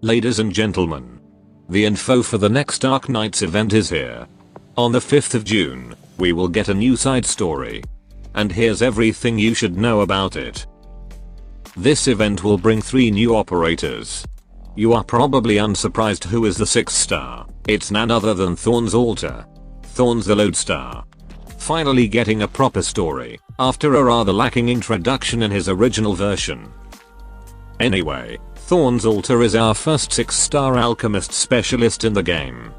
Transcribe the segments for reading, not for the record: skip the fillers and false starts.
Ladies and gentlemen, the info for the next Arknights event is here. On the 5th of June, we will get a new side story. And here's everything you should know about it. This event will bring 3 new operators. You are probably unsurprised who is the 6th star. It's none other than Thorn's altar. Thorn's the lodestar. Finally getting a proper story, after a rather lacking introduction in his original version. Anyway, Thorn's altar is our first 6-star alchemist specialist in the game.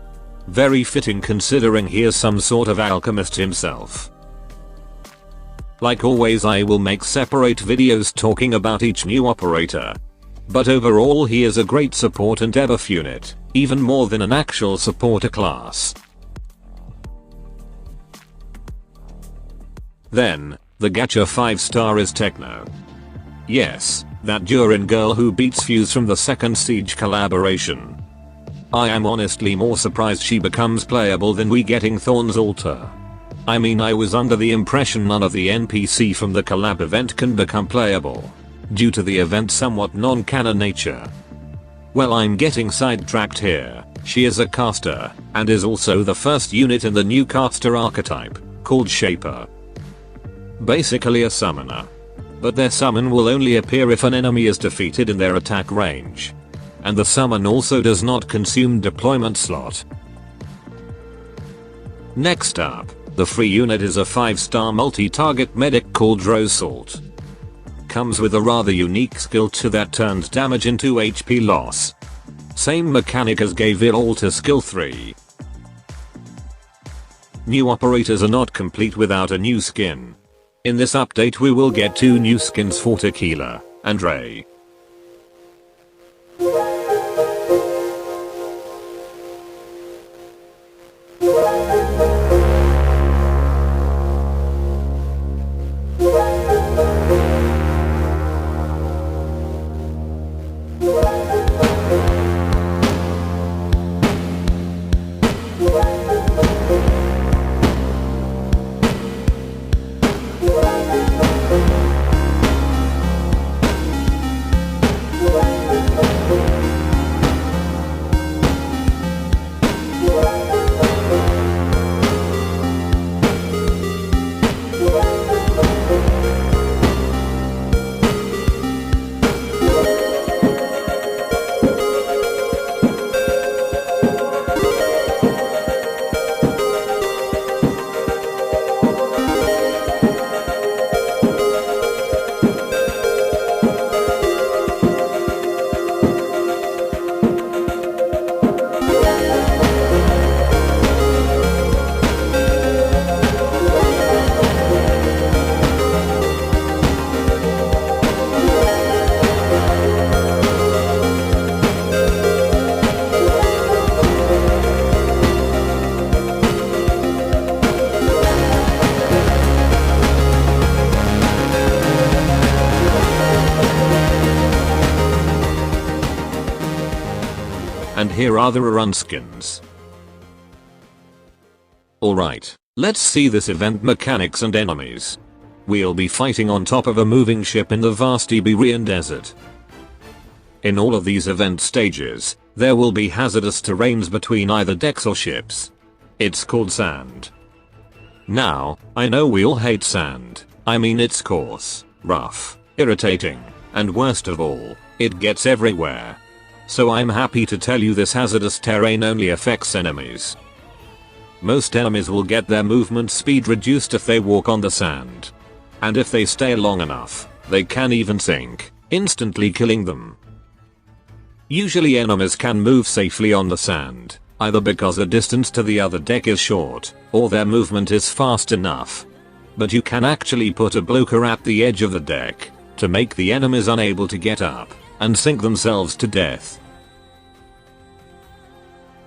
Very fitting considering he is some sort of alchemist himself. Like always, I will make separate videos talking about each new operator. But overall he is a great support and debuff unit, even more than an actual supporter class. Then, the gacha 5-star is Techno. Yes, that Durin girl who beats Fuse from the second Siege collaboration. I am honestly more surprised she becomes playable than we getting Thorn's altar. I mean, I was under the impression none of the NPC from the collab event can become playable, due to the event's somewhat non-canon nature. Well, I'm getting sidetracked here. She is a caster, and is also the first unit in the new caster archetype, called Shaper. Basically a summoner. But their summon will only appear if an enemy is defeated in their attack range. And the summon also does not consume deployment slot. Next up, the free unit is a 5-star multi-target medic called Rose Salt. Comes with a rather unique skill to that turns damage into HP loss. Same mechanic as gave it altar skill 3. New operators are not complete without a new skin. In this update we will get 2 new skins for Tequila and Ray. And here are the Rerun skins. Alright, let's see this event mechanics and enemies. We'll be fighting on top of a moving ship in the vast Iberian desert. In all of these event stages, there will be hazardous terrains between either decks or ships. It's called sand. Now, I know we all hate sand. I mean, it's coarse, rough, irritating, and worst of all, it gets everywhere. So I'm happy to tell you this hazardous terrain only affects enemies. Most enemies will get their movement speed reduced if they walk on the sand. And if they stay long enough, they can even sink, instantly killing them. Usually enemies can move safely on the sand, either because the distance to the other deck is short, or their movement is fast enough. But you can actually put a blocker at the edge of the deck, to make the enemies unable to get up, and sink themselves to death.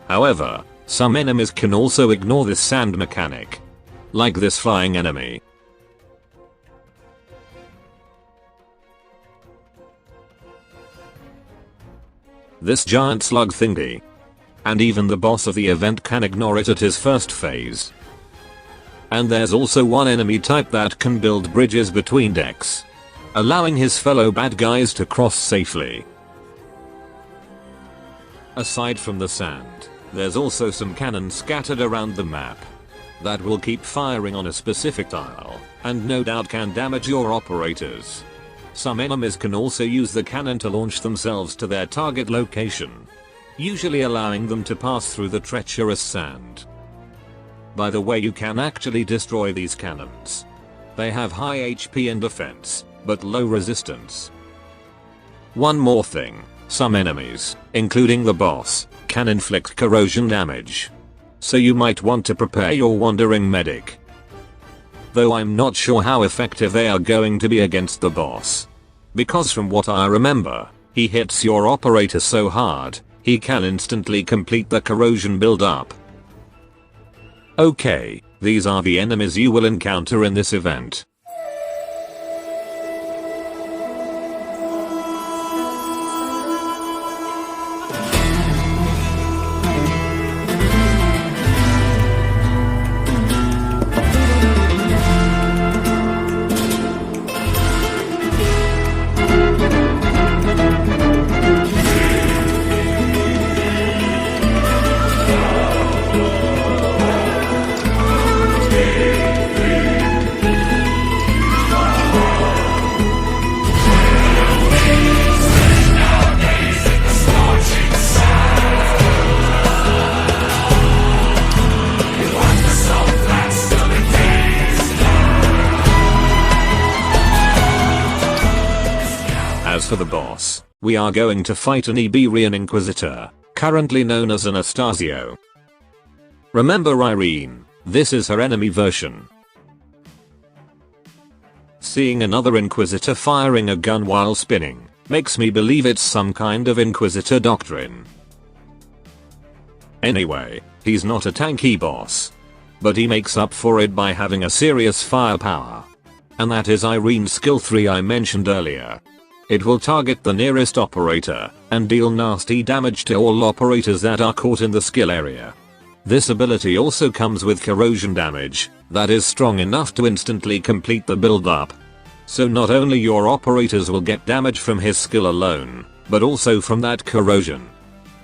However, some enemies can also ignore this sand mechanic. Like this flying enemy. This giant slug thingy. And even the boss of the event can ignore it at his first phase. And there's also one enemy type that can build bridges between decks, allowing his fellow bad guys to cross safely. Aside from the sand, there's also some cannons scattered around the map that will keep firing on a specific tile, and no doubt can damage your operators. Some enemies can also use the cannon to launch themselves to their target location, usually allowing them to pass through the treacherous sand. By the way, you can actually destroy these cannons. They have high HP and defense, but low resistance. One more thing, some enemies, including the boss, can inflict corrosion damage. So you might want to prepare your wandering medic. Though I'm not sure how effective they are going to be against the boss. Because from what I remember, he hits your operator so hard, he can instantly complete the corrosion build-up. Okay, these are the enemies you will encounter in this event. As for the boss, we are going to fight an Iberian Inquisitor, currently known as Anastasio. Remember Irene, this is her enemy version. Seeing another Inquisitor firing a gun while spinning, makes me believe it's some kind of Inquisitor doctrine. Anyway, he's not a tanky boss. But he makes up for it by having a serious firepower. And that is Irene's skill 3 I mentioned earlier. It will target the nearest operator, and deal nasty damage to all operators that are caught in the skill area. This ability also comes with corrosion damage, that is strong enough to instantly complete the build-up. So not only your operators will get damage from his skill alone, but also from that corrosion.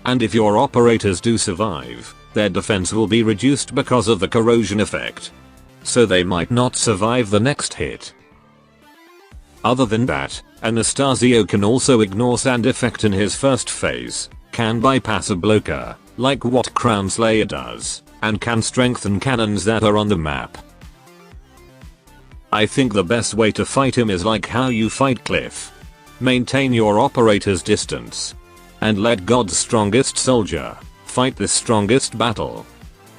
And if your operators do survive, their defense will be reduced because of the corrosion effect. So they might not survive the next hit. Other than that, Anastasio can also ignore sand effect in his first phase, can bypass a blocker, like what Crown Slayer does, and can strengthen cannons that are on the map. I think the best way to fight him is like how you fight Cliff. Maintain your operator's distance. And let God's strongest soldier fight the strongest battle.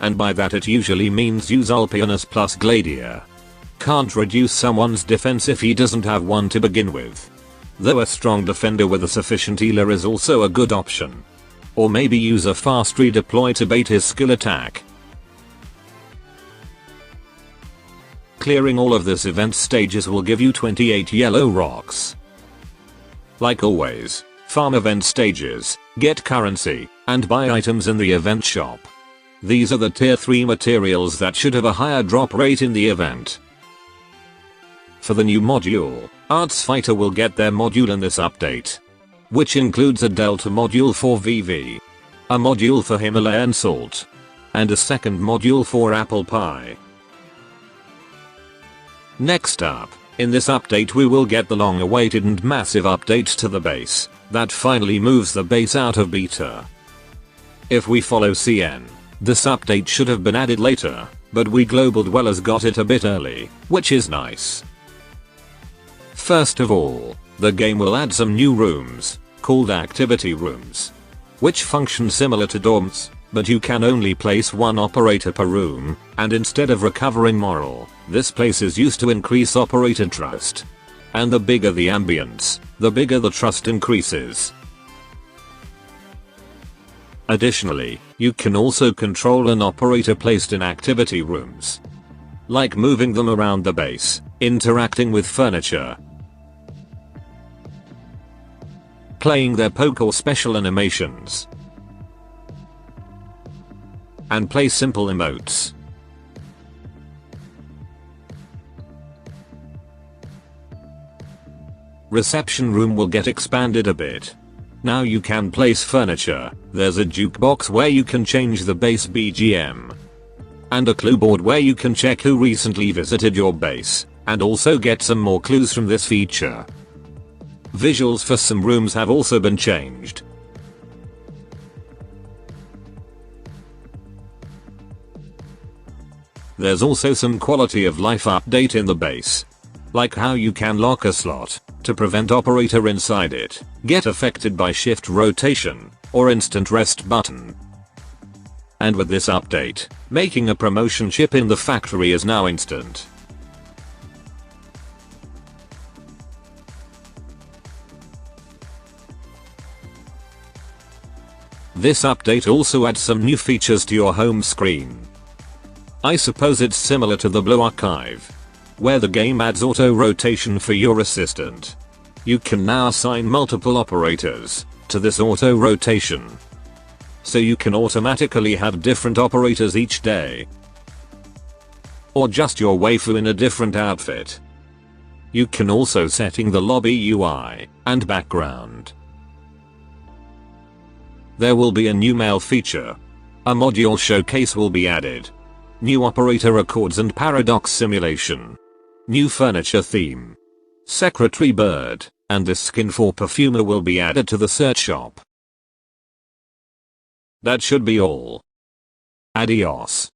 And by that it usually means use Ulpianus plus Gladiator. Can't reduce someone's defense if he doesn't have one to begin with. Though a strong defender with a sufficient healer is also a good option. Or maybe use a fast redeploy to bait his skill attack. Clearing all of this event stages will give you 28 yellow rocks. Like always, farm event stages, get currency, and buy items in the event shop. These are the tier 3 materials that should have a higher drop rate in the event. For the new module, Arts Fighter will get their module in this update. Which includes a Delta module for VV, a module for Himalayan Salt, and a second module for Apple Pie. Next up, in this update we will get the long-awaited and massive update to the base, that finally moves the base out of beta. If we follow CN, this update should have been added later, but we global dwellers got it a bit early, which is nice. First of all, the game will add some new rooms, called activity rooms, which function similar to dorms, but you can only place one operator per room, and instead of recovering moral, this place is used to increase operator trust. And the bigger the ambience, the bigger the trust increases. Additionally, you can also control an operator placed in activity rooms, like moving them around the base, interacting with furniture, playing their poke or special animations, and play simple emotes. Reception room will get expanded a bit. Now you can place furniture, there's a jukebox where you can change the base BGM. And a clue board where you can check who recently visited your base, and also get some more clues from this feature. Visuals for some rooms have also been changed. There's also some quality of life update in the base. Like how you can lock a slot to prevent operator inside it get affected by shift rotation or instant rest button. And with this update, making a promotion chip in the factory is now instant. This update also adds some new features to your home screen. I suppose it's similar to the Blue Archive, where the game adds auto rotation for your assistant. You can now assign multiple operators to this auto rotation, so you can automatically have different operators each day. Or just your waifu in a different outfit. You can also setting the lobby UI and background. There will be a new mail feature. A module showcase will be added. New operator records and paradox simulation. New furniture theme. Secretary bird, and this skin for perfumer will be added to the search shop. That should be all. Adios.